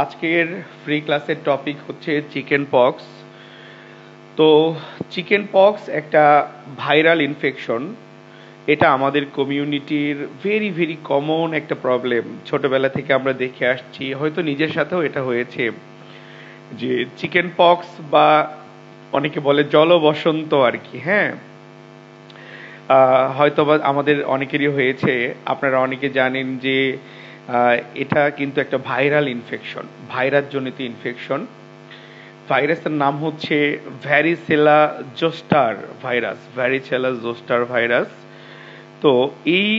আজকের ফ্রি ক্লাসের টপিক হচ্ছে চিকেন পক্স। তো চিকেন পক্স একটা ভাইরাল ইনফেকশন। এটা আমাদের কমিউনিটির ভেরি ভেরি কমন একটা প্রবলেম। ছোটবেলা থেকে আমরা দেখে আসছি, হয়তো নিজের সাথেও এটা হয়েছে যে চিকেন পক্স বা অনেকে বলে জল বসন্ত আর কি। হ্যাঁ, হয়তো বা আমাদের অনেকেরই হয়েছে। আপনারা অনেকে জানেন যে এটা কিন্তু একটা ভাইরাল ইনফেকশন, ভাইরাস জনিত ইনফেকশন। ভাইরাসের নাম হচ্ছে varicella zoster virus, varicella zoster virus. তো এই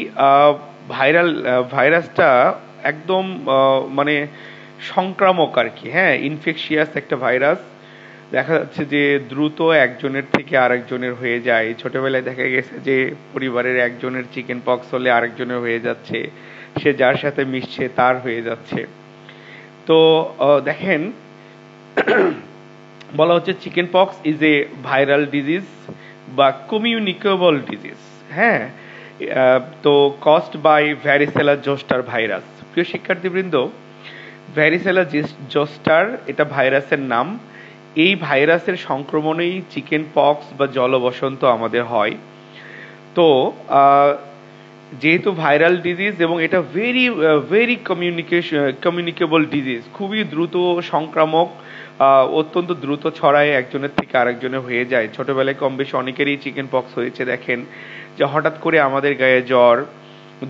ভাইরাসটা একদম মানে সংক্রামক আর কি। হ্যাঁ, ইনফেকশিয়াস একটা ভাইরাস। দেখা যাচ্ছে যে দ্রুত একজনের থেকে আরেকজনের হয়ে যায়। ছোটবেলায় দেখা গেছে যে পরিবারের একজনের চিকেন পক্স হলে আরেকজনের হয়ে যাচ্ছে, সে যার সাথে মিশছে তার হয়ে যাচ্ছে। তো দেখেন, বলা হচ্ছে chicken pox is a viral disease বা কমিউনিকেবল ডিজিজ। হ্যাঁ, তো caused by varicella zoster virus. প্রিয় শিক্ষার্থীবৃন্দ, ভ্যারিসেলা জোস্টার এটা ভাইরাসের নাম। এই ভাইরাসের সংক্রমণেই চিকেন পক্স বা জলবসন্ত আমাদের হয়। তো যেহেতু ভাইরাল ডিজিজ এবং এটা ভেরি ভেরি কমিউনিকেবল ডিজিজ, খুবই দ্রুত সংক্রামক, অত্যন্ত দ্রুত ছড়ায়, একজনের থেকে আরেকজনের হয়ে যায়। ছোটবেলায় কম বেশি অনেকেরই চিকেন পক্স হয়েছে। দেখেন যে হঠাৎ করে আমাদের গায়ে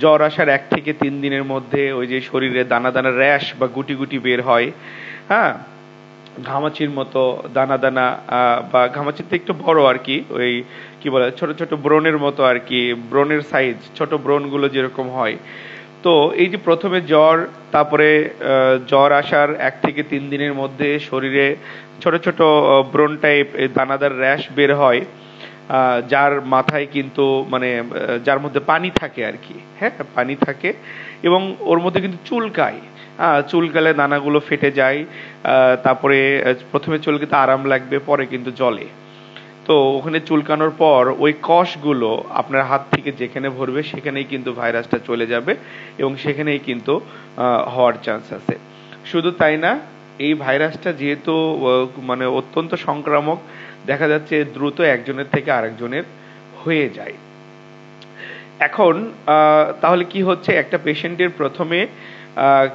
জ্বর আসার 1 থেকে 3 দিনের মধ্যে ওই যে শরীরে দানা দানা র্যাশ বা গুটি গুটি বের হয়। হ্যাঁ, ঘামাচির মতো দানা দানা, বা ঘামাচির থেকে একটু বড় আর কি, ওই কি বলে ছোট ছোট ব্রণের মতো আর কি, ব্রণের সাইজ, ছোট ব্রণ গুলো যেরকম হয়। তো এই যে প্রথমে জ্বর, তারপরে জ্বর আসার 1 থেকে 3 দিনের মধ্যে শরীরে ছোট ছোট ব্রণ টাইপ দানাদার র্যাশ বের হয়, যার মাথায় কিন্তু মানে যার মধ্যে পানি থাকে আর কি। হ্যাঁ, পানি থাকে এবং ওর মধ্যে কিন্তু চুলকায়। চুলকালে দানাগুলো ফেটে যায়। তারপরে প্রথমে চুলকাতে আরাম লাগবে, পরে কিন্তু জ্বলে। তো ওখানে চুলকানোর পর ওই কষগুলো আপনার হাত থেকে যেখানে ভরবে সেখানেই কিন্তু ভাইরাসটা চলে যাবে এবং সেখানেই কিন্তু হওয়ার চান্স আছে। শুধু তাই না, এই ভাইরাসটা যেহেতু মানে অত্যন্ত সংক্রামক, দেখা যাচ্ছে দ্রুত একজনের থেকে আরেকজনের হয়ে যায়। এখন তাহলে কি হচ্ছে, একটা পেশেন্টের প্রথমে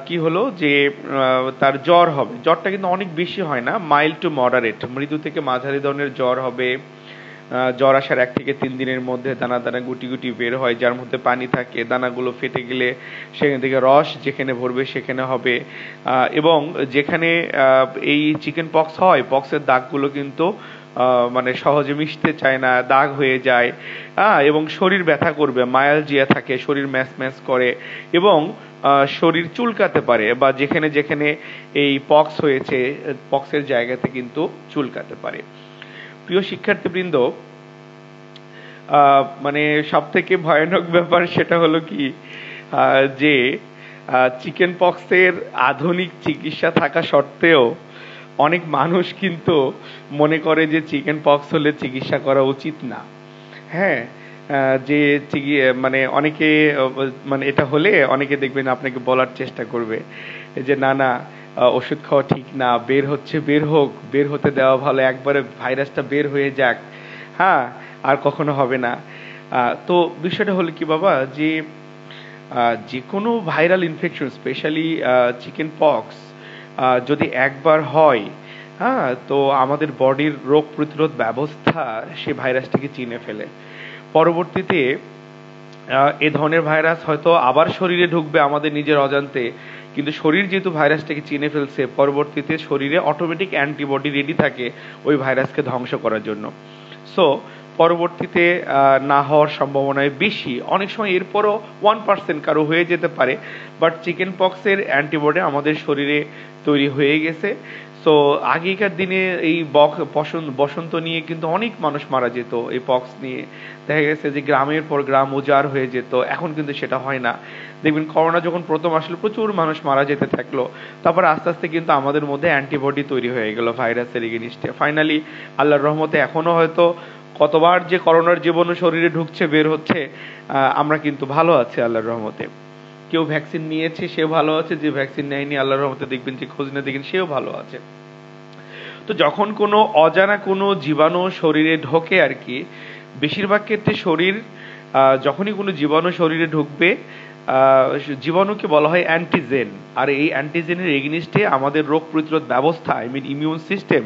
কি হলো যে তার জ্বর হবে। জ্বরটা কিন্তু অনেক বেশি হয় না, মাইল্ড টু মডারেট, মৃদু থেকে মাঝারি ধরনের জ্বর হবে। জ্বর আসার 1 থেকে 3 দিনের মধ্যে দানা দানা গুটি গুটি বের হয়, যার মধ্যে পানি থাকে। দানাগুলো ফেটে গেলে সেখান থেকে রস যেখানে ভরবে সেখানে হবে। এবং যেখানে এই চিকেন পক্স হয়, পক্সের দাগগুলো কিন্তু মানে সহজে মিশতে চায় না, দাগ হয়ে যায়। এবং শরীর ব্যথা করবে, মায়ালজিয়া থাকে, শরীর ম্যাচ ম্যাচ করে এবং শরীর চুলকাতে পারে, বা যেখানে যেখানে এই পক্স হয়েছে পক্সের জায়গাতে কিন্তু চুলকাতে পারে। প্রিয় শিক্ষার্থীবৃন্দ, মানে সব থেকে ভয়ানক ব্যাপার সেটা হলো কি, যে চিকেন পক্সের আধুনিক চিকিৎসা থাকা সত্ত্বেও অনেক মানুষ কিন্তু মনে করে যে চিকেন পক্স হলে চিকিৎসা করা উচিত না। হ্যাঁ, যে মানে অনেকে মানে এটা হলে অনেকে দেখবেন আপনাকে বলার চেষ্টা করবে যে না না, ওষুধ খাওয়া ঠিক না, বের হচ্ছে বের হোক, বের হতে দেওয়া ভালো, একবারে ভাইরাসটা বের হয়ে যাক, হ্যাঁ, আর কখনো হবে না। তো বিষয়টা হলো কি বাবা, যে যে কোনো viral infection, specially chicken pox যদি একবার হয়, হ্যাঁ, তো আমাদের বডির রোগ প্রতিরোধ ব্যবস্থা সে ভাইরাসটিকে চিনে ফেলে। পরবর্তীতে এ ধরনের ভাইরাস হয়তো আবার শরীরে ঢুকবে আমাদের নিজের অজান্তে, কিন্তু শরীর যেহেতু ভাইরাসটাকে চিনে ফেলছে, পরবর্তীতে শরীরে অটোমেটিক অ্যান্টিবডি রেডি থাকে ওই ভাইরাসকে ধ্বংস করার জন্য। সো পরবর্তীতে না হওয়ার সম্ভাবনায় বেশি। অনেক সময় এরপরও 1% কারো হয়ে যেতে পারে, বাট চিকেন পক্সের অ্যান্টিবডি আমাদের শরীরে তৈরি হয়ে গেছে। তো আগেকার দিনে এই বসন্ত নিয়ে কিন্তু অনেক মানুষ মারা যেত, এই পক্স নিয়ে দেখা গেছে যে গ্রামের পর গ্রাম উজাড় হয়ে যেত। এখন কিন্তু সেটা হয় না। দেখবেন করোনা যখন প্রথম আসলো প্রচুর মানুষ মারা যেতে থাকলো, তারপর আস্তে আস্তে কিন্তু আমাদের মধ্যে অ্যান্টিবডি তৈরি হয়ে গেল ভাইরাসের এগেইনস্টে। ফাইনালি আল্লাহর রহমতে এখনো হয়তো কতবার যে করোনার জীবাণু শরীরে ঢুকছে বের হচ্ছে, আমরা কিন্তু ভালো আছি আল্লাহর রহমতে। কেউ ভ্যাকসিন নিয়েছে সেও ভালো আছে, যে ভ্যাকসিন নেয়নি আল্লাহর রহমতে দেখবেন যে খোঁজ নিয়ে দেখেন সেও ভালো আছে। তো যখন কোনো অজানা কোনো জীবাণু শরীরে ঢোকে আর কি, বেশিরভাগ ক্ষেত্রে শরীর যখনই কোনো জীবাণু শরীরে ঢুকবে, জীবাণুকে বলা হয় অ্যান্টিজেন। আর এই অ্যান্টিজেনের এগেনিস্টে আমাদের রোগ প্রতিরোধ ব্যবস্থা, আই মিন ইমিউন সিস্টেম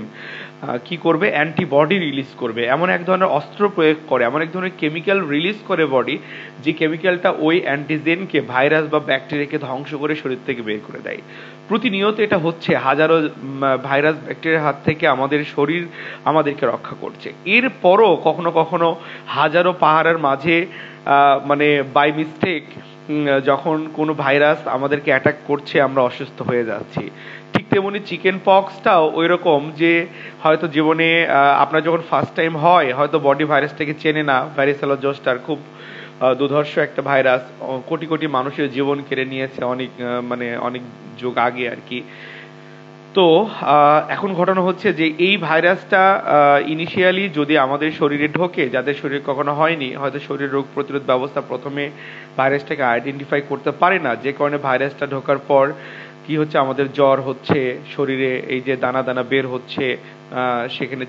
কি করবে, অ্যান্টিবডি রিলিজ করবে, এমন এক ধরনের অস্ত্র প্রয়োগ করে, এমন এক ধরনের কেমিক্যাল রিলিজ করে বডি, যে কেমিক্যালটা ওই অ্যান্টিজেনকে, ভাইরাস বা ব্যাকটেরিয়াকে ধ্বংস করে শরীর থেকে বের করে দেয়। প্রতিনিয়ত এটা হচ্ছে, হাজারো ভাইরাস ব্যাকটেরিয়ার হাত থেকে আমাদের শরীর আমাদেরকে রক্ষা করছে। এরপরও কখনো কখনো হাজারো পাহাড়ের মাঝে মানে বাই মিস্টেক যখন কোনো ভাইরাস আমাদেরকে অ্যাটাক করছে আমরা অসুস্থ হয়ে যাচ্ছি। ঠিক তেমনি চিকেন পক্সটাও ওই রকম, যে হয়তো জীবনে আপনার যখন ফার্স্ট টাইম হয়, হয়তো বডি ভাইরাসটাকে চেনে না, ভ্যারিসেলা জোস্টার খুব দুর্ধর্ষ একটা ভাইরাস, কোটি কোটি মানুষের জীবন কেড়ে নিয়েছে অনেক মানে অনেক যুগ আগে আর কি। তো এখন ঘটনা হচ্ছে যে এই ভাইরাসটা ইনিশিয়ালি যদি আমাদের শরীরে ঢোকে, যাদের শরীরে কখনো হয়নি, হয়তো শরীরের রোগ প্রতিরোধ ব্যবস্থা প্রথমে ভাইরাসটাকে আইডেন্টিফাই করতে পারে না, যে কারণে ভাইরাসটা ঢোকার পর কি হচ্ছে, আমাদের জ্বর হচ্ছে, শরীরে এই যে দানা দানা বের হচ্ছে, সেখানে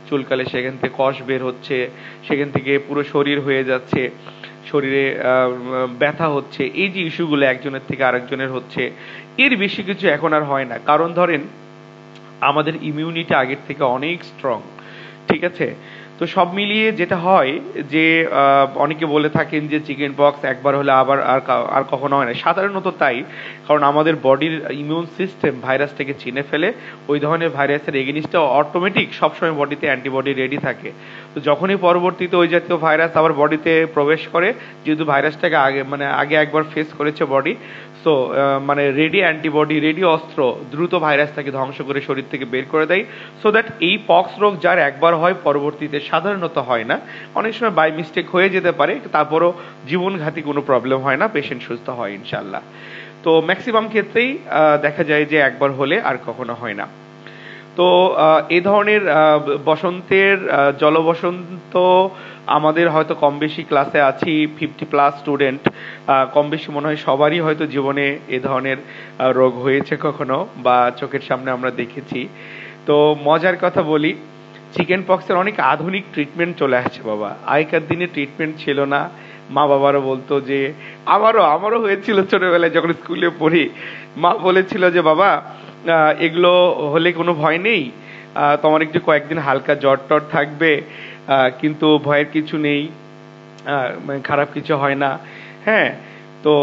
চুলকালে সেখান থেকে কষ বের হচ্ছে, সেখান থেকে পুরো শরীর হয়ে যাচ্ছে, শরীরে ব্যথা হচ্ছে, এই যে ইস্যুগুলো একজনের থেকে আরেকজনের হচ্ছে, এর বেশি কিছু এখন আর হয় না। কারণ ধরেন আমাদের ইমিউনিটি আগের থেকে অনেক স্ট্রং, ঠিক আছে? তো সব মিলিয়ে যেটা হয় যে অনেকে বলে থাকেন যে চিকেন পক্স একবার হলে আবার আর কখনো হয় না, সাধারণত তাই। কারণ আমাদের বডির ইমিউন সিস্টেম ভাইরাসটাকে চিনে ফেলে, ওই ধরনের ভাইরাসের এগেনিস্টে অটোমেটিক সবসময় বডিতে অ্যান্টিবডি রেডি থাকে। তো যখনই পরবর্তীতে ওই জাতীয় ভাইরাস আবার বডিতে প্রবেশ করে, যেহেতু ভাইরাসটাকে আগে একবার ফেস করেছে বডি, সো মানে রেডি অ্যান্টিবডি, রেডি অস্ত্র দ্রুত ভাইরাসটাকে ধ্বংস করে শরীর থেকে বের করে দেয়, সো দ্যাট এই পক্স রোগ যার একবার হয় পরবর্তীতে সাধারণত হয় না, অনেক সময় বাই মিস্টেক হয়ে যেতে পারে, তারপরও জীবনঘাতী কোনো প্রবলেম হয় না, পেশেন্ট সুস্থ হয় ইনশাল্লাহ। তো ম্যাক্সিমাম ক্ষেত্রেই দেখা যায় যে একবার হলে আর কখনো হয় না। তো এই ধরনের বসন্তের জলবসন্ত আমাদের হয়তো কম বেশি ক্লাসে আছি 50+ স্টুডেন্ট, কম বেশি মনে হয় সবারই হয়তো জীবনে এ ধরনের রোগ হয়েছে কখনো, বা চোখের সামনে আমরা দেখেছি। তো মজার কথা বলি, চিকেন পক্সের অনেক আধুনিক ট্রিটমেন্ট চলে আসছে বাবা। আগেকার দিনে ট্রিটমেন্ট ছিল না। মা বাবারা বলতো যে, আমারও হয়েছিল ছোটবেলায় যখন স্কুলে পড়ি, মা বলেছিল যে বাবা এগুলো হলে কোনো ভয় নেই, তোমার একটু কয়েকদিন হালকা জ্বর টর থাকবে, কিন্তু ভয়ের কিছু নেই, খারাপ কিছু হয় না। হ্যাঁ, তো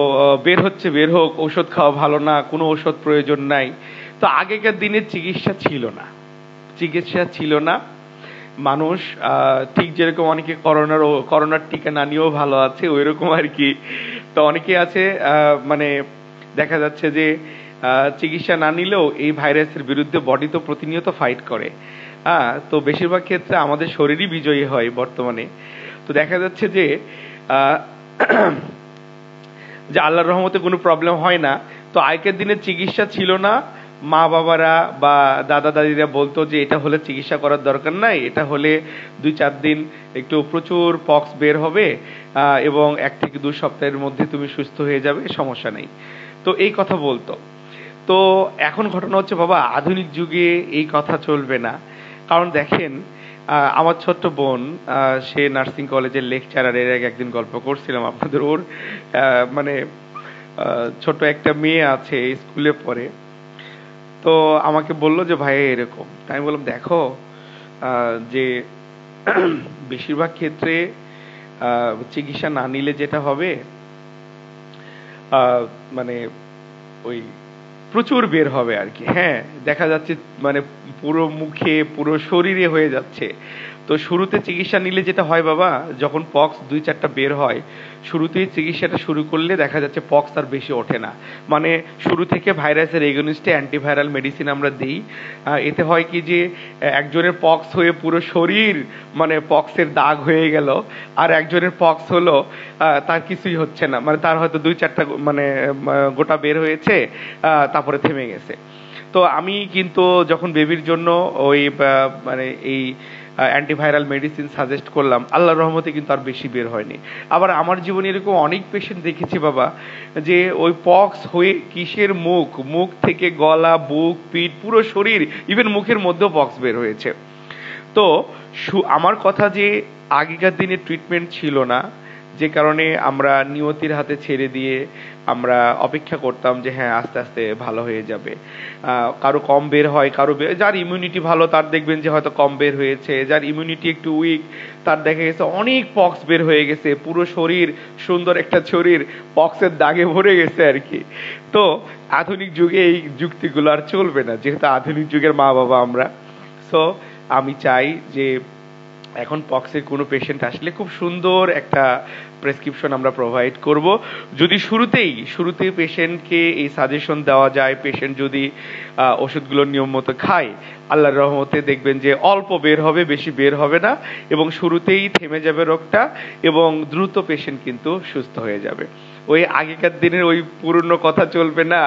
বের হোক, ঔষধ খাওয়া ভালো না, কোনো ঔষধ প্রয়োজন নাই। তো আগেকার দিনে চিকিৎসা ছিল না। মানুষ ঠিক যেরকম অনেকে করোনার টিকা না নিয়েও ভালো আছে, ওই রকম আর কি। তো অনেকে আছে মানে দেখা যাচ্ছে যে চিকিৎসা না নিলেও এই ভাইরাসের বিরুদ্ধে বডি তো প্রতিনিয়ত ফাইট করে। তো বেশিরভাগ ক্ষেত্রে আমাদের শরীরই বিজয়ী হয় বর্তমানে। তো দেখা যাচ্ছে যে যে আল্লাহর রহমতে কোনো প্রবলেম হয় না। তো আগের দিনে চিকিৎসা ছিল না, মা বাবারা বা দাদা দাদিরা বলতো যে এটা হলে চিকিৎসা করার দরকার নাই, এটা হলে 2-4 দিন একটু প্রচুর পক্স বের হবে এবং 1 থেকে 2 সপ্তাহের মধ্যে তুমি সুস্থ হয়ে যাবে, সমস্যা নেই। তো এই কথা বলতো। তো এখন ঘটনা হচ্ছে বাবা, আধুনিক যুগে এই কথা চলবে না। কারণ দেখেন আমার ছোট্ট বোন, সে নার্সিং কলেজের লেকচারার, এর আগে একদিন গল্প করছিলাম আপনাদের, ওর মানে ছোট একটা মেয়ে আছে, স্কুলে পড়ে। তো আমাকে বললো যে ভাই এরকম। আমি বললাম দেখো যে বেশিরভাগ ক্ষেত্রে চিকিৎসা না নিলে যেটা হবে মানে ওই প্রচুর বের হবে আর কি। হ্যাঁ, দেখা যাচ্ছে মানে পুরো মুখে পুরো শরীরে হয়ে যাচ্ছে। তো শুরুতে চিকিৎসা নিলে যেটা হয় বাবা, যখন পক্স 2-4টা বের হয়, শুরুতেই চিকিৎসাটা শুরু করলে দেখা যাচ্ছে পক্স আর বেশি ওঠে না। মানে শুরু থেকে ভাইরাসের এগেনিস্টে অ্যান্টিভাইরাল মেডিসিন আমরা দিই। এতে হয় কি যে একজনের পক্স হয়ে পুরো শরীর মানে পক্সের দাগ হয়ে গেল, আর একজনের পক্স হলো তার কিছুই হচ্ছে না, মানে তার হয়তো 2-4টা মানে গোটা বের হয়েছে, তারপরে থেমে গেছে। তো আমি কিন্তু যখন বেবির জন্য ওই মানে এই অ্যান্টিভাইরাল মেডিসিন সাজেস্ট করলাম, আল্লাহর রহমতে কিন্তু আর বেশি বের হয়নি। আবার আমার জীবনে এরকম অনেক পেশেন্ট দেখেছি বাবা, যে ওই পক্স হয়ে কিসের মুখ থেকে গলা, বুক, পিঠ, পুরো শরীর, ইভেন মুখের মধ্যেও পক্স বের হয়েছে। তো আমার কথা যে আগেকার দিনে ট্রিটমেন্ট ছিল না, যে কারণে আমরা নিয়তির হাতে ছেড়ে দিয়ে আমরা অপেক্ষা করতাম যে হ্যাঁ আস্তে আস্তে ভালো হয়ে যাবে। কারো কম বের হয়, কারো যার ইমিউনিটি ভালো তার দেখবেন যে হয়তো কম বের হয়েছে, যার ইমিউনিটি একটু উইক তার দেখা গেছে অনেক পক্স বের হয়ে গেছে, পুরো শরীর, সুন্দর একটা শরীর পক্সের দাগে ভরে গেছে আর কি। তো আধুনিক যুগে এই যুক্তিগুলো আর চলবে না, যেহেতু আধুনিক যুগের মা বাবা আমরা। সো আমি চাই যে এখন পক্সের কোনো পেশেন্ট আসলে খুব সুন্দর একটা প্রেসক্রিপশন আমরা প্রোভাইড করব। যদি শুরুতেই পেশেন্টকে এই সাজেশন দেওয়া যায়, পেশেন্ট যদি ওষুধগুলো নিয়ম মতো খায়, আল্লাহর রহমতে দেখবেন যে অল্প বের হবে, বেশি বের হবে না, এবং শুরুতেই থেমে যাবে রোগটা, এবং দ্রুত পেশেন্ট কিন্তু সুস্থ হয়ে যাবে। ওই আগেকার দিনের ওই পুরনো কথা চলবে না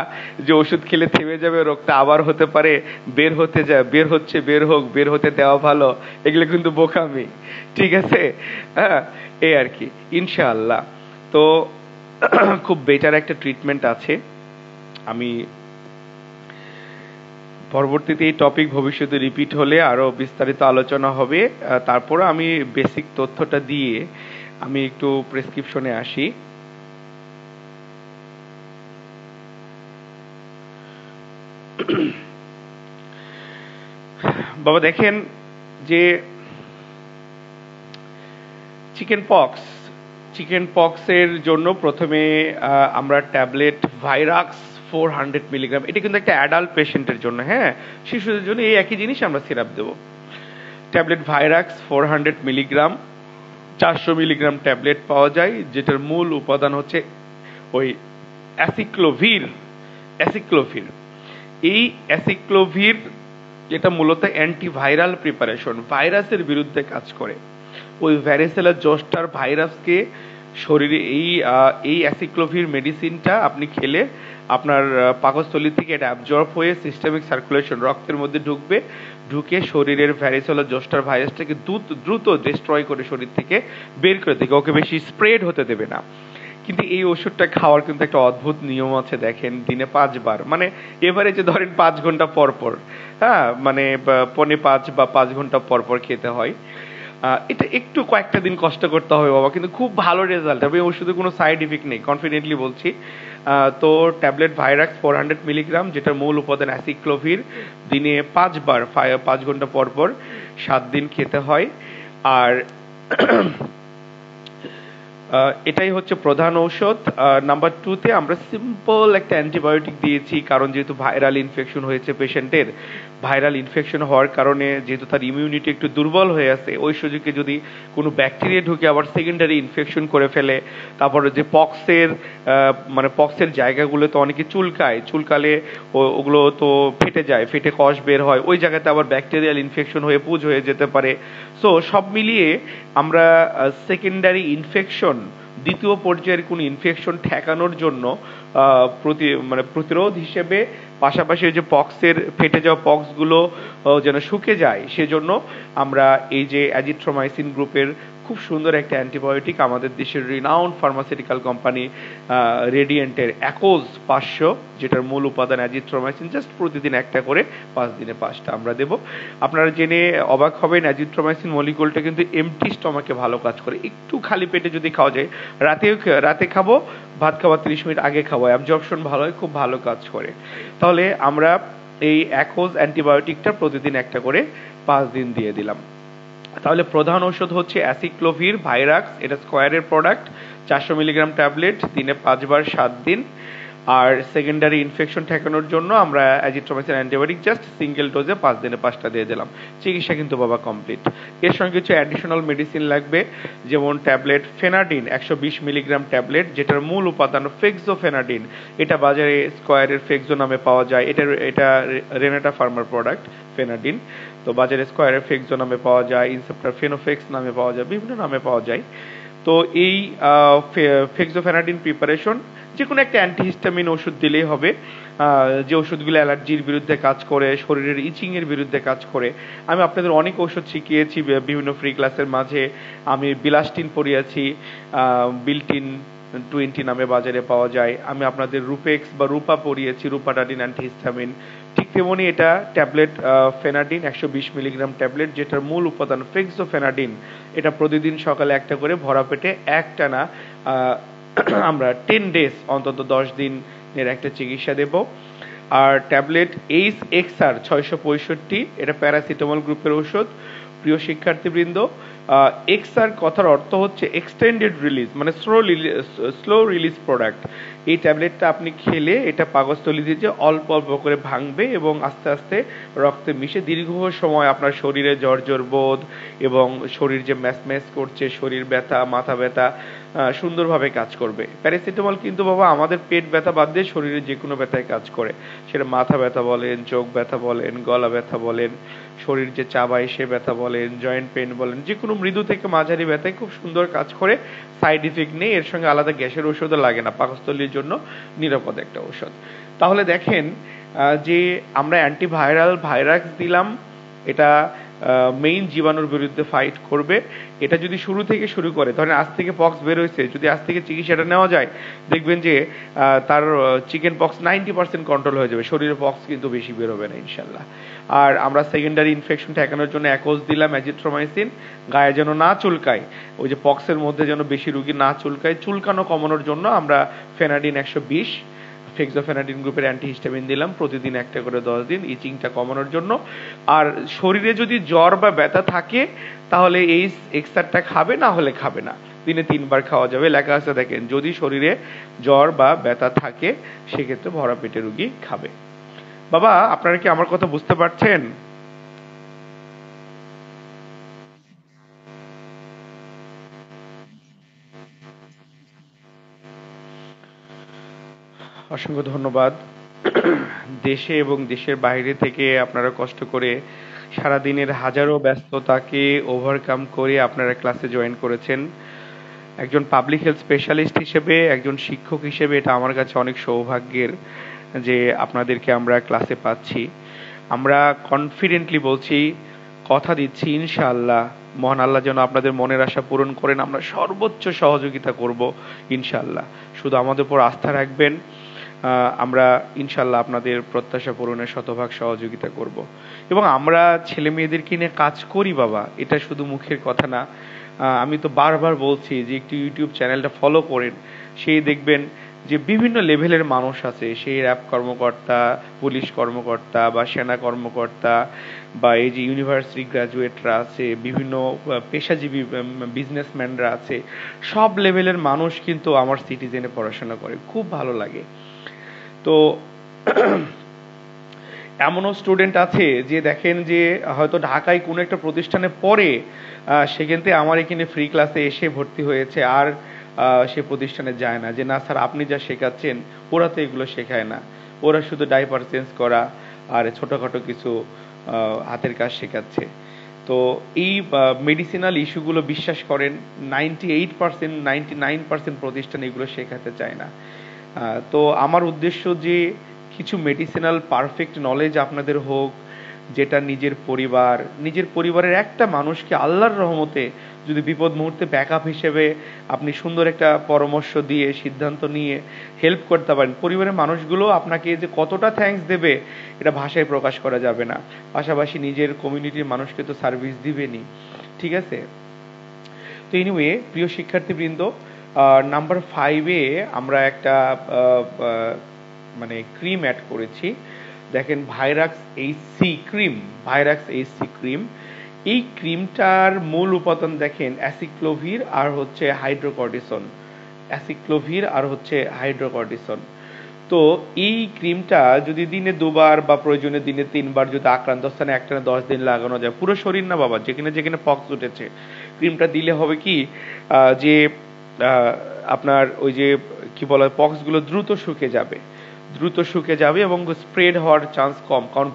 যে ওষুধ খেলে থেমে যাবে রোগটা, আবার হতে পারে, বের হচ্ছে, বের হতে দেওয়া ভালো, এগুলো কিন্তু বোকামি। ঠিক আছে, হ্যাঁ, এই আর কি ইনশাআল্লাহ। তো খুব বেটার একটা ট্রিটমেন্ট আছে। আমি পরবর্তীতে এই টপিক ভবিষ্যতে রিপিট হলে আরো বিস্তারিত আলোচনা হবে। তারপর আমি বেসিক তথ্যটা দিয়ে আমি একটু প্রেসক্রিপশনে আসি। বাবা দেখেন যে চিকেন পক্সের জন্য প্রথমে আমরা ট্যাবলেট ভাইরাক্স 400 মিলিগ্রাম, এটা কিন্তু একটা অ্যাডাল্ট পেশেন্টের জন্য, হ্যাঁ, শিশুদের জন্য এই একই জিনিস আমরা সিরাপ দেব। ট্যাবলেট ভাইরাক্স 400 মিলিগ্রাম, 400 মিলিগ্রাম ট্যাবলেট পাওয়া যায়, যেটার মূল উপাদান হচ্ছে ওই অ্যাসিক্লোভির। এই অ্যাসিক্লোভির যেটা মূলত অ্যান্টিভাইরাল প্রিপারেশন, ভাইরাসের বিরুদ্ধে কাজ করে। ওই ভ্যারিসেলা জোস্টার ভাইরাসকে শরীরে এই অ্যাসিক্লোভির মেডিসিনটা আপনি খেলে আপনার পাকস্থলী থেকে এটা অ্যাবজর্ব হয়ে সিস্টেমিক সার্কুলেশন, রক্তের মধ্যে ঢুকে শরীরের ভ্যারিসেলা জোস্টার ভাইরাসটাকে দ্রুত ডিস্ট্রয় করে শরীর থেকে বের করে দেবে, ওকে বেশি স্প্রেড হতে দেবে না। কিন্তু এই ওষুধটা খাওয়ার কিন্তু একটা অদ্ভুত নিয়ম আছে, দেখেন দিনে 5 বার, মানে এভারেজে ধরেন 5 ঘন্টা পর পর, হ্যাঁ, মানে 4.5 বা 5 ঘন্টা পর পর খেতে হয়। এটা একটু কয়েকটা দিন কষ্ট করতে হবে বাবা, কিন্তু খুব ভালো রেজাল্ট হবে। ওষুধে কোনো সাইড ইফেক্ট নেই, কনফিডেন্টলি বলছি। তো ট্যাবলেট ভাইরাক্স 400 মিলিগ্রাম, যেটার মূল উপাদান অ্যাসিক্লোভির, দিনে 5 বার 5 ঘন্টা পর পর 7 দিন খেতে হয়। আর এটাই হচ্ছে প্রধান ঔষধ। নাম্বার 2-তে আমরা সিম্পল একটা অ্যান্টিবায়োটিক দিয়েছি, কারণ যেহেতু ভাইরাল ইনফেকশন হয়েছে পেশেন্টের, ভাইরাল ইনফেকশন হওয়ার কারণে যেহেতু তার ইমিউনিটি একটু দুর্বল হয়ে আছে, ওই সুযোগে যদি কোনো ব্যাকটেরিয়া ঢুকে আবার সেকেন্ডারি ইনফেকশন করে ফেলে, তারপরে যে পক্সের জায়গাগুলো তো অনেকে চুলকালে ওগুলো তো ফেটে যায়, ফেটে কষ বের হয়, ওই জায়গাতে আবার ব্যাকটেরিয়াল ইনফেকশন হয়ে পুঁজ হয়ে যেতে পারে। সো সব মিলিয়ে আমরা সেকেন্ডারি ইনফেকশন, দ্বিতীয় পর্যায়ের কোন ইনফেকশন ঠেকানোর জন্য প্রতিরোধ হিসেবে পাশাপাশি যে পক্সের ফেটে যাওয়া পক্সগুলো যেন শুকে যায়, সেজন্য আমরা এই যে অ্যাজিথ্রোমাইসিন গ্রুপের খুব সুন্দর একটা অ্যান্টিবায়োটিক আমাদের দেশের রিনাউন্ড ফার্মাসিউটিক্যাল কোম্পানি রেডিয়েন্টের অ্যাকোজ 500, যেটার মূল উপাদান অ্যাজিথ্রোমাইসিন, জাস্ট প্রতিদিন একটা করে 5 দিনে 5টা আমরা দেব। আপনারা জেনে অবাক হবেন, অ্যাজিথ্রোমাইসিন মলিকুলটা কিন্তু এমটি স্টমাকে ভালো কাজ করে। একটু খালি পেটে যদি খাওয়া যায়, রাতে খাবো, ভাত খাওয়া 30 মিনিট আগে খাবো, অ্যাবজর্পশন ভালো হয়, খুব ভালো কাজ করে। তাহলে আমরা এই অ্যাকোজ অ্যান্টিবায়োটিকটা প্রতিদিন একটা করে 5 দিন দিয়ে দিলাম। তাহলে প্রধান ঔষধ হচ্ছে অ্যাসিক্লোভির ভাইরাক্স, এটা স্কোয়ারের প্রোডাক্ট, 400 মিলিগ্রাম ট্যাবলেট, দিনে 5 বার 7 দিন। আর সেকেন্ডারি ইনফেকশন ঠেকানোর জন্য আমরা অ্যাজিথ্রোমাইসিন অ্যান্টিবায়োটিক জাস্ট সিঙ্গেল ডোজে 5 দিনে 5টা দিয়ে দিলাম। চিকিৎসা কিন্তু বাবা কমপ্লিট। এর সঙ্গে কিছু অ্যাডিশনাল মেডিসিন লাগবে, যেমন ট্যাবলেট ফেনাডিন 120 মিলিগ্রাম ট্যাবলেট, যেটার মূল উপাদান ফেক্সোফেনাডিন। এটা বাজারে স্কোয়ারের ফেক্সো নামে পাওয়া যায়, এটা রেনাটা ফার্মার প্রোডাক্ট ফেনাডিন। তো বাজারে স্কোয়ারের ফেক্সো নামে পাওয়া যায়, ইনসেপ্টার ফেনোফেক্স নামে পাওয়া যায়, বিভিন্ন নামে পাওয়া যায়। তো এই ফেক্সোফেনাডিন প্রিপারেশন যে কোনো একটা অ্যান্টিহিস্টামিন ওষুধ দিলেই হবে, যে ওষুধগুলো অ্যালার্জির বিরুদ্ধে কাজ করে, শরীরের ইচিংয়ের বিরুদ্ধে কাজ করে। আমি আপনাদের অনেক ওষুধ শিখিয়েছি বিভিন্ন ফ্রি ক্লাসের মাঝে। আমি বিলাস্টিন পড়িয়েছি, বিল্টিন 20 নামে বাজারে পাওয়া যায়। আমি আপনাদের রুপেক্স বা রূপা পড়িয়েছি, রূপাডাডিন অ্যান্টিহিস্টামিন। ঠিক তেমনি এটা ট্যাবলেট ফেনাডিন 120 মিলিগ্রাম ট্যাবলেট, যেটার মূল উপাদান ফেক্সোফেনাডিন। এটা প্রতিদিন সকালে একটা করে ভরা পেটে একটানা আমরা 10 ডেজ অন্তত 10 দিনের একটা চিকিৎসা দেব। আর ট্যাবলেট এইচ এক্সআর 665, এটা প্যারাসিটামল গ্রুপের ওষুধ। প্রিয় শিক্ষার্থীবৃন্দ, এক্সআর কথার অর্থ হচ্ছে এক্সটেন্ডেড রিলিজ, মানে স্লো রিলিজ প্রোডাক্ট। এই ট্যাবলেটটা আপনি খেলে এটা পাকস্থলী দিয়ে অল্প অল্প করে ভাঙবে এবং আস্তে আস্তে রক্তে মিশে দীর্ঘ সময় আপনার শরীরে জ্বর বোধ এবং শরীর যে ম্যাচ করছে, শরীর ব্যথা, মাথা ব্যথা সুন্দরভাবে কাজ করবে। প্যারাসিটামল কিন্তু বাবা আমাদের পেট ব্যথা বাদ দিয়ে শরীরে যে কোনো ব্যথায় কাজ করে, সেটা মাথা ব্যথা বলেন, চোখ ব্যথা বলেন, গলা ব্যথা বলেন, শরীর যে চাবায় সে ব্যথা বলেন, জয়েন্ট পেন বলেন, যে কোনো মৃদু থেকে মাঝারি ব্যথায় খুব সুন্দর কাজ করে। সাইড ইফেক্ট নেই, এর সঙ্গে আলাদা গ্যাসের ওষুধও লাগে না, পাকস্থলীর জন্য নিরাপদ একটা ওষুধ। তাহলে দেখেন যে আমরা অ্যান্টিভাইরাল ভাইরাস দিলাম, এটা মেইন জীবাণুর বিরুদ্ধে ফাইট করবে। এটা যদি শুরু থেকে শুরু করে, ধরেন আজ থেকে পক্স বের হয়েছে, যদি আজ থেকে চিকিৎসাটা নেওয়া যায়, দেখবেন যে তার চিকেন পক্স 90% কন্ট্রোল হয়ে যাবে, শরীরে পক্স কিন্তু বেশি বেরোবে না ইনশাল্লাহ। আর আমরা সেকেন্ডারি ইনফেকশন ঠেকানোর জন্য অ্যাকোজ দিলাম, অ্যাজিথ্রোমাইসিন, গায়ে যেন না চুলকায়, ওই যে পক্সের মধ্যে যেন বেশি রুগী না চুলকায়, চুলকানো কমানোর জন্য আমরা ফেনাডিন 120 ফেক্সোফেনাডিন গ্রুপের অ্যান্টিহিস্টামিন দিলাম প্রতিদিন একটা করে 10 দিন, ইচিংটা কমানোর জন্য। আর শরীরে যদি জ্বর বা ব্যথা থাকে তাহলে এই এক্সারটা খাবে, না হলে খাবে না, দিনে 3 বার খাওয়া যাবে। লেখা আছে দেখেন, যদি শরীরে জ্বর বা ব্যথা থাকে সেক্ষেত্রে ভরা পেটে রুগী খাবে। বাবা আপনারা কি আমার কথা বুঝতে পারছেন? অসংখ্য ধন্যবাদ। দেশে এবং দেশের বাইরে থেকে আপনারা কষ্ট করে সারাদিনের হাজারো ব্যস্ততাকে ওভারকাম করে আপনারা ক্লাসে জয়েন করেছেন। একজন পাবলিক হেলথ স্পেশালিস্ট হিসেবে, একজন শিক্ষক হিসেবে এটা আমার কাছে অনেক সৌভাগ্যের যে আপনাদেরকে আমরা ক্লাসে পাচ্ছি। আমরা কনফিডেন্টলি বলছি, কথা দিচ্ছি ইনশাআল্লাহ মহান আল্লাহ যেন আপনাদের মনের আশা পূরণ করেন, আমরা সর্বোচ্চ সহযোগিতা করব ইনশাআল্লাহ। শুধু আমাদের উপর আস্থা রাখবেন, আমরা ইনশাল্লাহ আপনাদের প্রত্যাশা পূরণে শতভাগ সহযোগিতা করব। এবং আমরা ছেলে মেয়েদেরকে নিয়ে কাজ করি বাবা, এটা শুধু মুখের কথা না। আমি তো বারবার বলছি যে একটু ইউটিউব চ্যানেলটা ফলো করেন, সেই দেখবেন যে বিভিন্ন লেভেলের মানুষ আছে, সেই র্যাব কর্মকর্তা, পুলিশ কর্মকর্তা বা সেনা কর্মকর্তা বা এই যে ইউনিভার্সিটি গ্রাজুয়েটরা আছে, বিভিন্ন পেশাজীবী বিজনেসম্যানরা আছে, সব লেভেলের মানুষ কিন্তু আমার সিটিজেনে পড়াশোনা করে, খুব ভালো লাগে। তো এমনও স্টুডেন্ট আছে যে দেখেন যে হয়তো ঢাকায় কোনো একটা প্রতিষ্ঠানে পড়ে, সেখান থেকে আমার এখানে ফ্রি ক্লাসে এসে ভর্তি হয়েছে, আর সে প্রতিষ্ঠানে যায় না, যে না স্যার আপনি যা শেখাচ্ছেন ওরা তো এগুলো শেখায় না, ওরা শুধু ডাইপার চেঞ্জ করা আর ছোটখাটো কিছু হাতের কাজ শেখাচ্ছে। তো এই মেডিসিনাল ইস্যুগুলো বিশ্বাস করেন 98% 99% প্রতিষ্ঠান এগুলো শেখাতে চায় না। তো আমার উদ্দেশ্য যে কিছু মেডিসিনাল পারফেক্ট নলেজ আপনাদের হোক, যেটা নিজের পরিবারের একটা মানুষকে আল্লাহর রহমতে যদি বিপদ মুহূর্তে ব্যাকআপ হিসেবে আপনি সুন্দর একটা পরামর্শ দিয়ে সিদ্ধান্ত নিয়ে হেল্প করতে পারেন, পরিবারের মানুষগুলো আপনাকে যে কতটা থ্যাঙ্কস দেবে এটা ভাষায় প্রকাশ করা যাবে না। পাশাপাশি নিজের কমিউনিটির মানুষকে তো সার্ভিস দিবেনই, ঠিক আছে? তো এনিওয়ে প্রিয় শিক্ষার্থীবৃন্দ, নাম্বার 5-এ আমরা একটা মানে ক্রিম অ্যাড করেছি। দেখেন ভাইরাক্স এইচসি ক্রিম, ভাইরাক্স এইচসি ক্রিম। এই ক্রিমটার মূল উপাদান দেখেন অ্যাসিক্লোভির আর হচ্ছে হাইড্রোকর্টিসন, অ্যাসিক্লোভির আর হচ্ছে হাইড্রোকর্টিসন। তো এই ক্রিমটা যদি দিনে 2 বার বা প্রয়োজনে দিনে 3 বার যদি আক্রান্ত স্থানে একটানা 10 দিন লাগানো যায়, পুরো শরীর না বাবা, যেখানে যেখানে পক্স উঠেছে, ক্রিমটা দিলে হবে কি যে আপনার ওই যে কি বলা হয় পক্সগুলো দ্রুত শুকে যাবে। দ্রুত শুকে যাবে এবং স্প্রেড হওয়ার চান্স কম, কারণ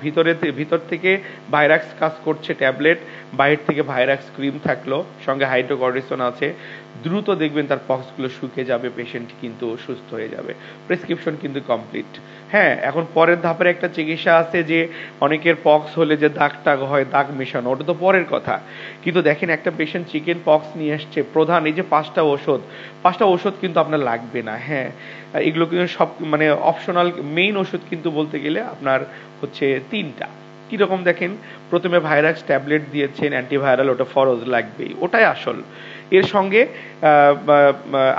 ভিতর থেকে ভাইরাক্স কাজ করছে ট্যাবলেট, বাইরে থেকে ভাইরাক্স ক্রিম থাকলো, সঙ্গে হাইড্রোকর্টিসন আছে, দ্রুত দেখবেন তার পক্সগুলো শুকে যাবে, পেশেন্ট কিন্তু সুস্থ হয়ে যাবে, প্রেসক্রিপশন কিন্তু কমপ্লিট। হ্যাঁ, এখন পরের ধাপের একটা চিকিৎসা আছে যে অনেকের পক্স হলে যে দাগ টাগ হয়, দাগ মেশানো, ওটা তো পরের কথা। কিন্তু দেখেন একটা পেশেন্ট চিকেন পক্স নিয়ে আসছে, প্রধান এই যে 5টা ওষুধ কিন্তু আপনার লাগবে না। হ্যাঁ, এগুলো কিন্তু সব মানে অপশনাল, মেইন ওষুধ কিন্তু বলতে গেলে আপনার হচ্ছে 3টা। কিরকম দেখেন, প্রথমে ভাইরাক্স ট্যাবলেট দিয়েছেন অ্যান্টিভাইরাল, ওটা ফরজ লাগবেই, ওটাই আসল। এর সঙ্গে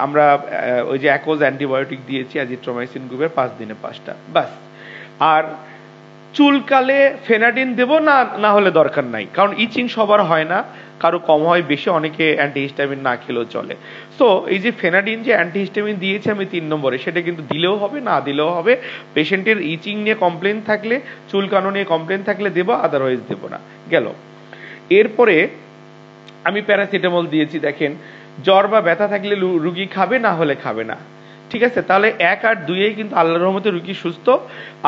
আমরা ওই যে অ্যাকোজ অ্যান্টিবায়োটিক দিয়েছি অ্যাজিথ্রোমাইসিন গ্রুপের 5 দিনে 5টা, বাস। আর চুলকালে ফেনাডিন দেব না, না হলে দরকার নাই, কারণ ইচিং সবার হয় না, কারো কম হয় বেশি, অনেকে অ্যান্টিহিস্টামিন না খেলেও চলে। সো এই যে ফেনাডিন যে অ্যান্টিহিস্টামিন দিয়েছে আমি 3 নম্বরে, সেটা কিন্তু দিলেও হবে না দিলেও হবে। পেশেন্টের ইচিং নিয়ে কমপ্লেন থাকলে, চুলকানো নিয়ে কমপ্লেন থাকলে দেবো, আদারওয়াইজ দেবো না, গেল। এরপরে আমি প্যারাসিটামল দিয়েছি, দেখেন জ্বর বা ব্যথা থাকলে রুগী খাবে, না হলে খাবে না, ঠিক আছে। তাহলে 1 আর 2 কিন্তু আল্লাহর রহমতে রুগী সুস্থ।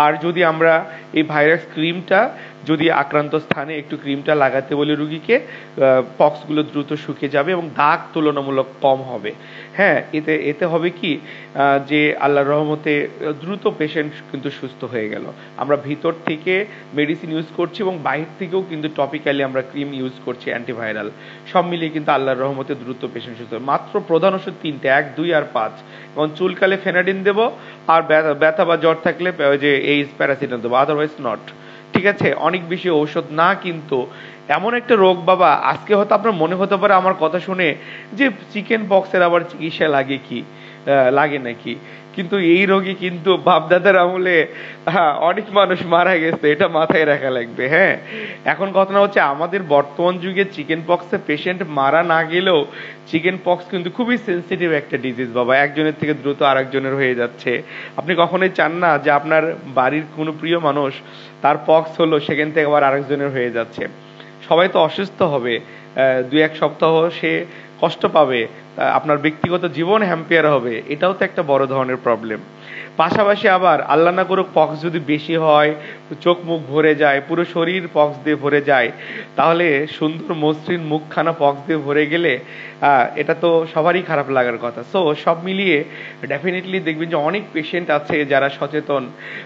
আর যদি আমরা এই ভাইরাস ক্রিমটা যদি আক্রান্ত স্থানে একটু ক্রিমটা লাগাতে বলি রুগীকে, পক্সগুলো দ্রুত শুকিয়ে যাবে এবং দাগ তুলনামূলক কম হবে। হ্যাঁ, এতে হবে কি যে আল্লাহর রহমতে দ্রুত পেশেন্ট কিন্তু সুস্থ হয়ে গেল। আমরা ভিতর থেকে মেডিসিন ইউজ করছি এবং বাইরে থেকেও কিন্তু টপিক্যালি আমরা ক্রিম ইউজ করছি অ্যান্টিভাইরাল, সব মিলিয়ে কিন্তু আল্লাহর রহমতে দ্রুত পেশেন্ট সুস্থ। মাত্র প্রধান ওষুধ 3টে, 1, 2 আর 5। এবং চুলকালে ফেনাডিন দেবো, আর ব্যথা বা জ্বর থাকলে ওই যে এই প্যারাসিটামল দেবো, আদারওয়াইজ নট, ঠিক আছে। অনেক বেশি ঔষধ না, কিন্তু এমন একটা রোগ বাবা, আজকে হয়তো আপনার মনে হতে পারে আমার কথা শুনে যে চিকেন পক্সের আবার চিকিৎসা লাগে নাকি, কিন্তু এই রোগে কিন্তু বাপদাদার আমলে অনেক মানুষ মারা গেছে, এটা মাথায় রাখা লাগবে। হ্যাঁ, এখন ঘটনা হচ্ছে আমাদের বর্তমান যুগে চিকেন পক্সে পেশেন্ট মারা না গেলেও চিকেন পক্স কিন্তু খুবই সেন্সিটিভ একটা ডিজিজ বাবা, একজনের থেকে দ্রুত আরেকজনের হয়ে যাচ্ছে। আপনি কখনোই চান না যে আপনার বাড়ির কোনো প্রিয় মানুষ তার পক্স হলো, সেখান থেকে আবার আরেকজনের হয়ে যাচ্ছে। সবাই তো অসুস্থ হবে, 2-1 সপ্তাহ সে কষ্ট পাবে, আপনার ব্যক্তিগত জীবন হ্যাম্পিয়ার হবে, এটাও তো একটা বড় ধরনের প্রবলেম। পাশাপাশি আবার আল্লাহ না করুক পক্স যদি বেশি হয়, চোখ মুখ ভরে যায়, পুরো শরীর পক্স দিয়ে ভরে যায়, তাহলে সুন্দর মসৃণ মুখখানা পক্স দিয়ে ভরে গেলে এটা তো সবারই খারাপ লাগার কথা। সো সব মিলিয়ে ডেফিনেটলি দেখবেন যে অনেক পেশেন্ট আছে যারা সচেতন,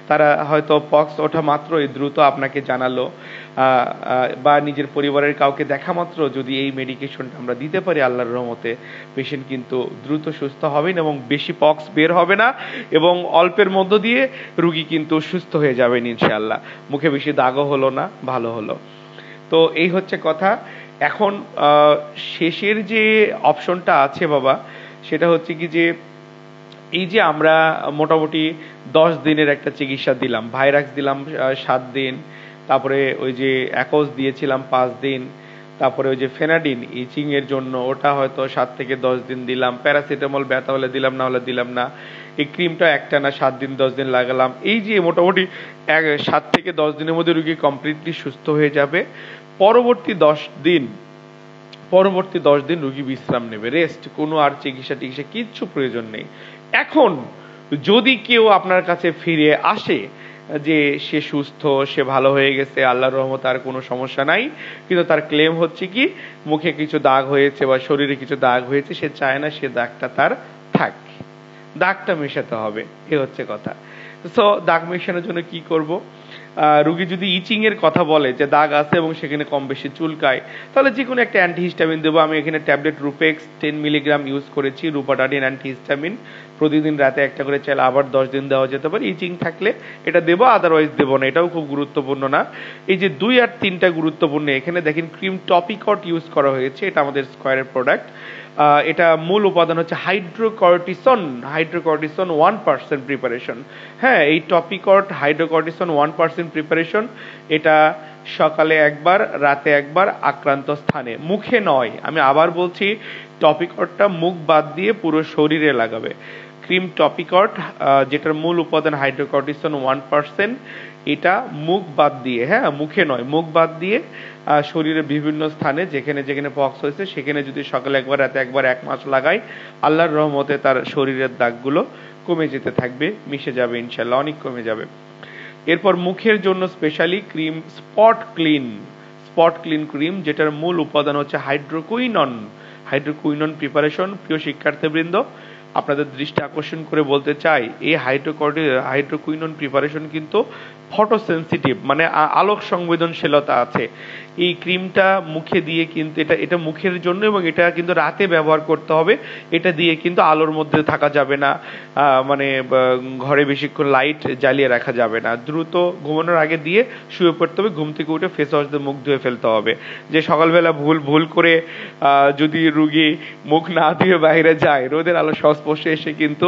তারা হয়তো পক্স ওঠা মাত্রই দ্রুত আপনাকে জানালো, বা নিজের পরিবারের কাউকে দেখা মাত্র যদি এই মেডিকেশনটা আমরা দিতে পারি, আল্লাহর রহমতে পেশেন্ট কিন্তু দ্রুত সুস্থ হবেন এবং বেশি পক্স বের হবে না, এবং অল্পের মধ্য দিয়ে রুগী কিন্তু সুস্থ হয়ে যাবেন ইনশাআল্লাহ। মুখে বেশি দাগও হলো না, ভালো হলো। তো এই হচ্ছে কথা। এখন শেষের যে অপশনটা আছে বাবা, সেটা হচ্ছে কি যে এই যে আমরা মোটামুটি 10 দিনের একটা চিকিৎসা দিলাম, ভাইরাক্স দিলাম 7 দিন, তারপরে ওই যে অ্যাকোজ দিয়েছিলাম 5 দিন, তারপরে ওই যে ফেনাডিন ইচিং এর জন্য ওটা হয়তো 7 থেকে 10 দিন দিলাম, প্যারাসিটামল ব্যথা হলে দিলাম, না হলে দিলাম না, এই ক্রিমটা একটানা 7 দিন 10 দিন লাগালাম। এই যে মোটামুটি 7 থেকে 10 দিনের মধ্যে রোগী কমপ্লিটলি সুস্থ হয়ে যাবে। পরবর্তী 10 দিন রোগী বিশ্রাম নেবে, রেস্ট, কোনো আর চিকিৎসা কিচ্ছু প্রয়োজন নেই। এখন যদি কেউ আপনার কাছে ফিরে আসে যে সে সুস্থ, সে ভালো হয়ে গেছে, আল্লাহর রহমতে আর কোনো সমস্যা নাই, কিন্তু তার ক্লেম হচ্ছে কি মুখে কিছু দাগ হয়েছে বা শরীরে কিছু দাগ হয়েছে, সে চায় না সে দাগটা তার থাক, দাগটা মেশাতে হবে, এ হচ্ছে কথা। সো দাগ মেশানোর জন্য কি করব? রুগী যদি ইচিং এর কথা বলে যে দাগ আছে এবং সেখানে কম বেশি চুলকায়, তাহলে যে কোনো একটা অ্যান্টিহিস্টামিন দেবো। আমি এখানে ট্যাবলেট রুপেক্স 10 মিলিগ্রাম ইউজ করেছি, রুপাটাডিন অ্যান্টিহিস্টামিন, প্রতিদিন রাতে একটা করে চাইলে আবার 10 দিন দেওয়া যেতে পারে। ইচিং থাকলে এটা দেবো, আদারওয়াইজ দেবো না, এটাও খুব গুরুত্বপূর্ণ না। এই যে 2 আর 3টা গুরুত্বপূর্ণ, এখানে দেখেন ক্রিম টপিকট ইউজ করা হয়েছে, এটা আমাদের স্কয়ারের প্রোডাক্ট। এটা মূল উপাদান হচ্ছে হাইড্রোকর্টিসন 1% প্রিপারেশন। হ্যাঁ, এই টপিকট হাইড্রোকর্টিসন 1% প্রিপারেশন, এটা সকালে একবার, রাতে একবার, আক্রান্ত স্থানে, মুখে নয়। আমি আবার বলছি, টপিকটটা মুখ বাদ দিয়ে পুরো শরীরে লাগাবে। ক্রিম টপিকট যেটার মূল উপাদান হাইড্রোকর্টিসন 1%, এটা মুখ বাদ দিয়ে, হ্যাঁ মুখে নয়, মুখ বাদ দিয়ে শরীরের বিভিন্ন স্থানে যেখানে যেখানে পক্স হয়েছে সেখানে যদি সকালে একবার রাতে একবার 1 মাস লাগাই, আল্লাহর রহমতে তার শরীরের দাগগুলো কমে যেতে থাকবে, মিশে যাবে ইনশাল্লাহ, অনেক কমে যাবে। এরপর মুখের জন্য specially cream spot clean cream, যেটার মূল উপাদান হচ্ছে হাইড্রোকুইনন প্রিপারেশন। প্রিয় শিক্ষার্থীবৃন্দ, আপনাদের দৃষ্টি আকর্ষণ করে বলতে চাই, এই হাইড্রোকুইনন প্রিপারেশন কিন্তু ফটো সেন্সিটিভ, মানে আলোক সংবেদনশীলতা আছে। এই ক্রিমটা মুখে দিয়ে কিন্তু এটা মুখের জন্য, এবং এটা কিন্তু রাতে ব্যবহার করতে হবে। এটা দিয়ে কিন্তু আলোর মধ্যে থাকা যাবে না, মানে ঘরে বেশিক্ষণ লাইট জ্বালিয়ে রাখা যাবে না। দ্রুত ঘুমানোর আগে দিয়ে শুয়ে পড়তে হবে, ঘুম থেকে উঠে ফেস ওয়াশ দিয়ে মুখ ধুয়ে ফেলতে হবে। যে সকালবেলা ভুল করে যদি রুগী মুখ না ধুয়ে বাইরে যায়, রোদের আলো সংস্পর্শে এসে কিন্তু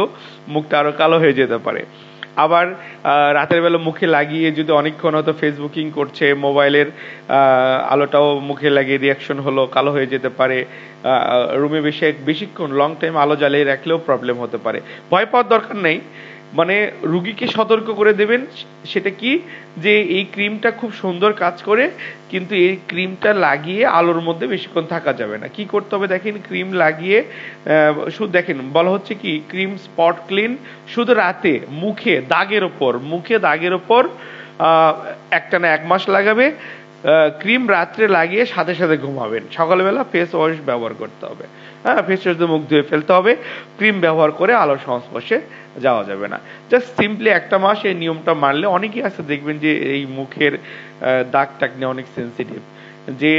মুখটা আরো কালো হয়ে যেতে পারে। আবার রাতের বেলা মুখে লাগিয়ে যদি অনেকক্ষণ হয়তো ফেসবুকিং করছে, মোবাইলের আলোটাও মুখে লাগিয়ে রিয়াকশন হলো, কালো হয়ে যেতে পারে। রুমে বেশিক্ষণ লং টাইম আলো জ্বালিয়ে রাখলেও প্রবলেম হতে পারে। ভয় পাওয়ার দরকার নেই, মানে রুগীকে সতর্ক করে দেবেন সেটা কি, যে এই ক্রিমটা খুব সুন্দর কাজ করে, কিন্তু এই ক্রিমটা লাগিয়ে আলোর মধ্যে বেশিক্ষণ থাকা যাবে না। কি করতে হবে দেখেন, ক্রিম লাগিয়ে শুধু দেখেন বলা হচ্ছে কি, ক্রিম স্পট ক্লিন শুধু রাতে মুখে দাগের ওপর একটানা 1 মাস লাগাবে। ক্রিম রাত্রে লাগিয়ে সাথে সাথে ঘুমাবেন, সকালবেলা ফেস ওয়াশ ব্যবহার করতে হবে। হ্যাঁ, ফেস ওয়াশ দিয়ে মুখ ধুয়ে ফেলতে হবে, ক্রিম ব্যবহার করে আলোর সংস্পর্শে যাওয়া যাবে না। জাস্ট সিম্পলি 1 মাস এই নিয়মটা মানলে, অনেকেই আছে দেখবেন যে এই মুখের দাগ টাগ নিয়ে অনেক সেন্সিটিভ, যে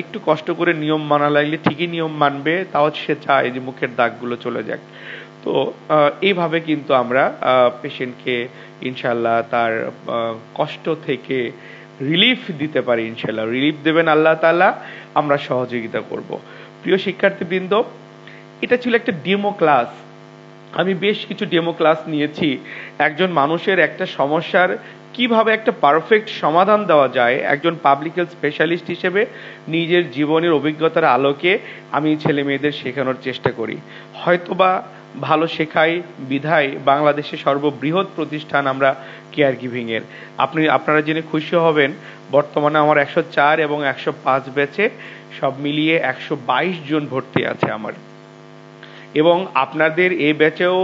একটু কষ্ট করে নিয়ম মানা লাগলে ঠিকই নিয়ম মানবে, তাও সে চায় যে মুখের দাগগুলো চলে যাক। তো এইভাবে কিন্তু আমরা পেশেন্টকে ইনশাল্লাহ তার কষ্ট থেকে রিলিফ দিতে পারি। ইনশাল্লাহ রিলিফ দেবেন আল্লাহ তাআলা, আমরা সহযোগিতা করব। প্রিয় শিক্ষার্থীবৃন্দ, এটা ছিল একটা ডেমো ক্লাস। আমি বেশ কিছু ডেমো ক্লাস নিয়েছি একজন মানুষের একটা সমস্যার কিভাবে একটা পারফেক্ট সমাধান দেওয়া যায়। একজন পাবলিক হেলথ স্পেশালিস্ট হিসেবে নিজের জীবনের অভিজ্ঞতার আলোকে আমি ছেলে মেয়েদের শেখানোর চেষ্টা করি। হয়তোবা ভালো শেখাই বিধায় বাংলাদেশে সর্ববৃহৎ প্রতিষ্ঠান আমরা কেয়ার গিভিং এর। আপনারা জেনে খুশি হবেন, বর্তমানে আমার 104 এবং 105 ব্যাচে সব মিলিয়ে 122 জন ভর্তি আছে আমার। এবং আপনাদের এই ব্যাচেও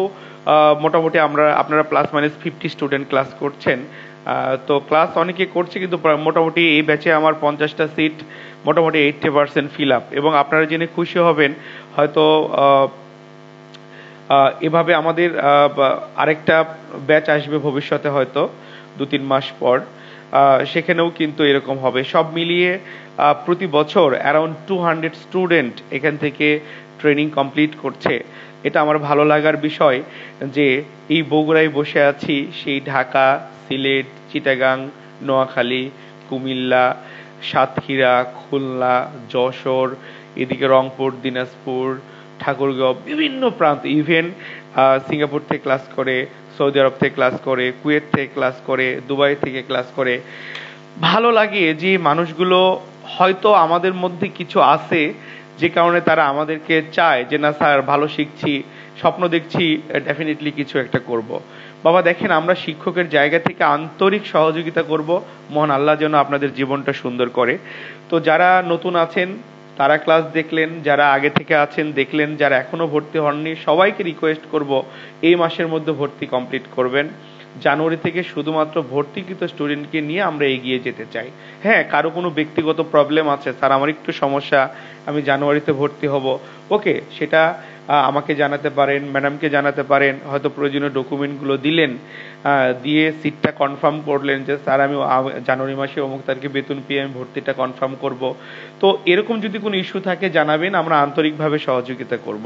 মোটামুটি আপনারা +- 50 স্টুডেন্ট ক্লাস করছেন। তো ক্লাস অনেকে করছে, কিন্তু মোটামুটি এই ব্যাচে আমার 50টা সিট মোটামুটি 80% ফিল আপ। এবং আপনারা জেনে খুশি হবেন, হয়তো এভাবে আমাদের আরেকটা ব্যাচ আসবে ভবিষ্যতে, হয়তো 2-3 মাস পর, সেখানেও কিন্তু এরকম হবে। সব মিলিয়ে প্রতি বছর অ্যারাউন্ড 200 স্টুডেন্ট এখান থেকে ট্রেনিং কমপ্লিট করছে। এটা আমার ভালো লাগার বিষয় যে এই বগুড়ায় বসে আছি, সেই ঢাকা, সিলেট, চিটাগাং, নোয়াখালী, কুমিল্লা, সাতক্ষীরা, খুলনা, যশোর, এদিকে রংপুর, দিনাজপুর, ঠাকুরগাঁও, বিভিন্ন প্রান্ত, ইভেন সিঙ্গাপুর থেকে ক্লাস করে, সৌদি আরব থেকে ক্লাস করে, কুয়েত থেকে ক্লাস করে, দুবাই থেকে ক্লাস করে। ভালো লাগে যে মানুষগুলো হয়তো আমাদের মধ্যে কিছু আছে, যে কারণে তারা আমাদেরকে চায় যে না স্যার ভালো শিখছি, স্বপ্ন দেখছি ডেফিনেটলি কিছু একটা করব। বাবা দেখেন, আমরা শিক্ষকের জায়গা থেকে আন্তরিক সহযোগিতা করব, মহান আল্লাহ যেন আপনাদের জীবনটা সুন্দর করে। তো যারা নতুন আছেন তারা ক্লাস দেখলেন, যারা আগে থেকে আছেন দেখলেন, যারা এখনো ভর্তি হননি সবাইকে রিকোয়েস্ট করব এই মাসের মধ্যে ভর্তি কমপ্লিট করবেন। জানুয়ারি থেকে শুধুমাত্র ভর্তিকৃত স্টুডেন্টকে নিয়ে আমরা এগিয়ে যেতে চাই। হ্যাঁ, কারো কোনো ব্যক্তিগত প্রবলেম আছে, স্যার আমার একটু সমস্যা, আমি জানুয়ারিতে ভর্তি হব, ওকে, সেটা আমাকে জানাতে পারেন, ম্যাডামকে জানাতে পারেন। হয়তো প্রয়োজনীয় ডকুমেন্টগুলো দিলেন, দিয়ে সিটটা কনফার্ম করলেন যে স্যার আমি জানুয়ারি মাসে অমুক তারিখে বেতন পেয়ে আমি ভর্তিটা কনফার্ম করব। তো এরকম যদি কোনো ইস্যু থাকে জানাবেন, আমরা আন্তরিকভাবে সহযোগিতা করব।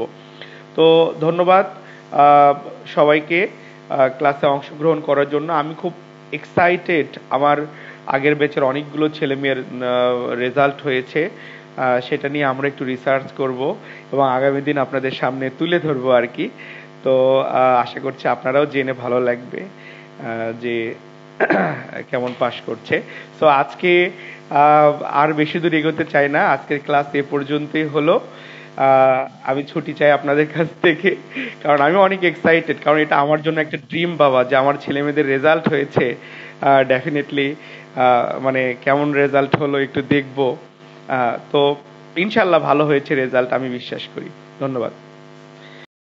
তো ধন্যবাদ সবাইকে ক্লাসে অংশগ্রহণ করার জন্য। আমি খুব এক্সাইটেড, আমার আগের ব্যাচের অনেকগুলো ছেলেমেয়ের রেজাল্ট হয়েছে, সেটা নিয়ে আমরা একটু রিসার্চ করব এবং আগামী দিন আপনাদের সামনে তুলে ধরবো আর কি। তো আশা করছি আপনারাও জেনে ভালো লাগবে যে কেমন পাস করছে। সো আজকে আর বেশি দূর এগোতে চাই না, আজকের ক্লাস এ পর্যন্তই হলো। আমি ছুটি চাই আপনাদের কাছ থেকে, কারণ আমি অনেক এক্সাইটেড, কারণ এটা আমার জন্য একটা ড্রিম বাবা, যে আমার ছেলে মেয়েদের রেজাল্ট হয়েছে। ডেফিনেটলি মানে কেমন রেজাল্ট হলো একটু দেখবো। তো ইনশাল্লাহ ভালো হয়েছে রেজাল্ট, আমি বিশ্বাস করি। ধন্যবাদ।